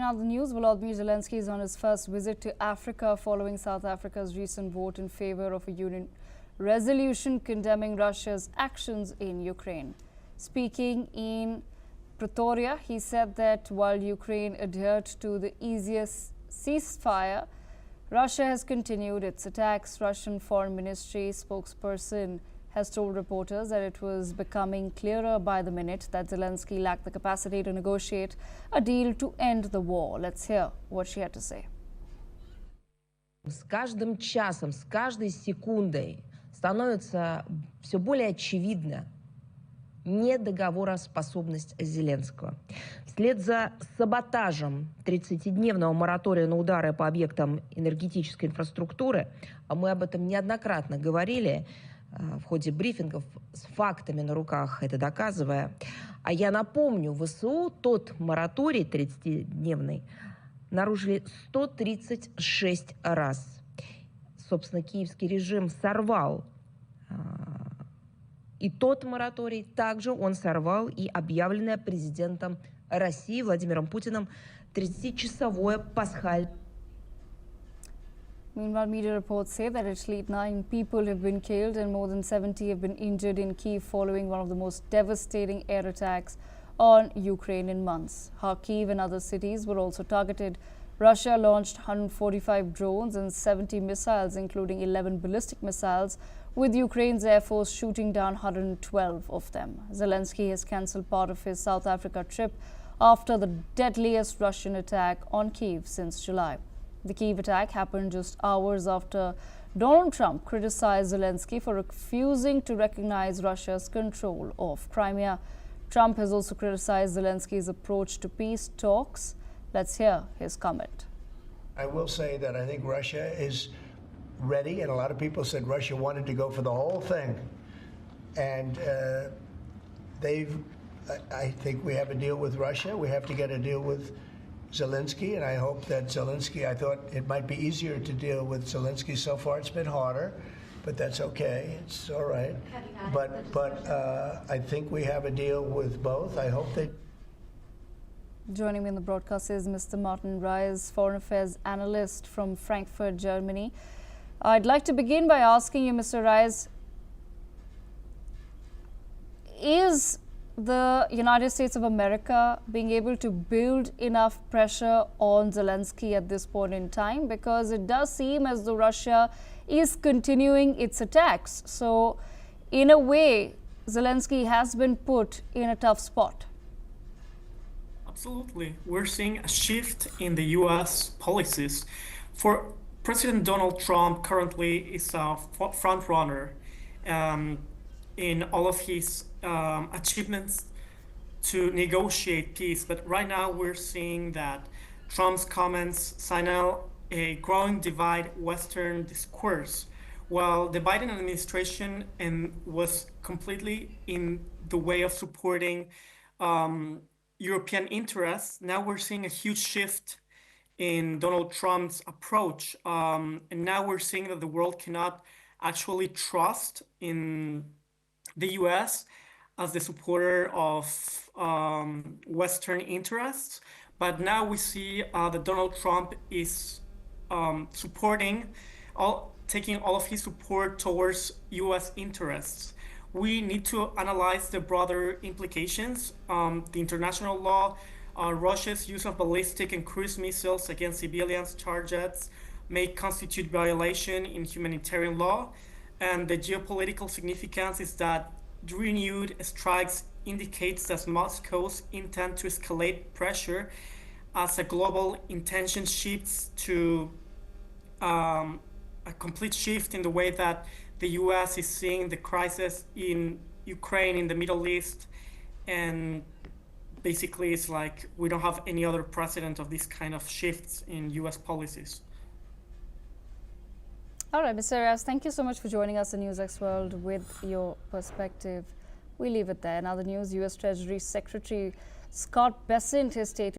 In other news, Volodymyr Zelensky is on his first visit to Africa following South Africa's recent vote in favor of a UN resolution condemning Russia's actions in Ukraine. Speaking in Pretoria, he said that while Ukraine adhered to the easiest ceasefire, Russia has continued its attacks. Russian Foreign Ministry spokesperson has told reporters that it was becoming clearer by the minute that Zelensky lacked the capacity to negotiate a deal to end the war. Let's hear what she had to say. С каждым часом, с каждой секундой становится все более очевидно недоговороспособность Зеленского. Вслед за саботажем 30-дневного моратория на удары по объектам энергетической инфраструктуры, а мы об этом неоднократно говорили в ходе брифингов, с фактами на руках это доказывая. А я напомню, ВСУ тот мораторий 30-дневный нарушили 136 раз. Собственно, киевский режим сорвал и тот мораторий, также он сорвал и объявленное президентом России Владимиром Путиным 30-часовое пасхальное. Meanwhile, media reports say that at least 9 people have been killed and more than 70 have been injured in Kyiv following one of the most devastating air attacks on Ukraine in months. Kharkiv and other cities were also targeted. Russia launched 145 drones and 70 missiles, including 11 ballistic missiles, with Ukraine's Air Force shooting down 112 of them. Zelensky has cancelled part of his South Africa trip after the deadliest Russian attack on Kyiv since July. The Kyiv attack happened just hours after Donald Trump criticized Zelensky for refusing to recognize Russia's control of Crimea. Trump has also criticized Zelensky's approach to peace talks. Let's hear his comment. I will say that I think Russia is ready, and a lot of people said Russia wanted to go for the whole thing. And I think we have a deal with Russia. We have to get a deal with Zelensky, and I hope that Zelensky, I thought it might be easier to deal with Zelensky. So far it's been harder, but that's okay. It's all right. But I think we have a deal with both. I hope they... Joining me in the broadcast is Mr. Martin Reis, Foreign Affairs Analyst from Frankfurt, Germany. I'd like to begin by asking you, Mr. Reis, is the United States of America being able to build enough pressure on Zelensky at this point in time? Because it does seem as though Russia is continuing its attacks. So, in a way, Zelensky has been put in a tough spot. Absolutely. We're seeing a shift in the U.S. policies. For President Donald Trump currently is a front runner in all of his achievements to negotiate peace. But right now we're seeing that Trump's comments signal a growing divide Western discourse. While the Biden administration was completely in the way of supporting European interests, now we're seeing a huge shift in Donald Trump's approach. And now we're seeing that the world cannot actually trust in the US as the supporter of Western interests. But now we see that Donald Trump is taking all of his support towards US interests. We need to analyze the broader implications. The international law, Russia's use of ballistic and cruise missiles against civilians targets may constitute violation in humanitarian law. And the geopolitical significance is that the renewed strikes indicates that Moscow's intent to escalate pressure as a global intention shifts to a complete shift in the way that the US is seeing the crisis in Ukraine, in the Middle East, and basically it's like we don't have any other precedent of this kind of shifts in US policies. All right, Mr. Reis, thank you so much for joining us in NewsX World with your perspective. We leave it there. In other news, US Treasury Secretary Scott Bessent has stated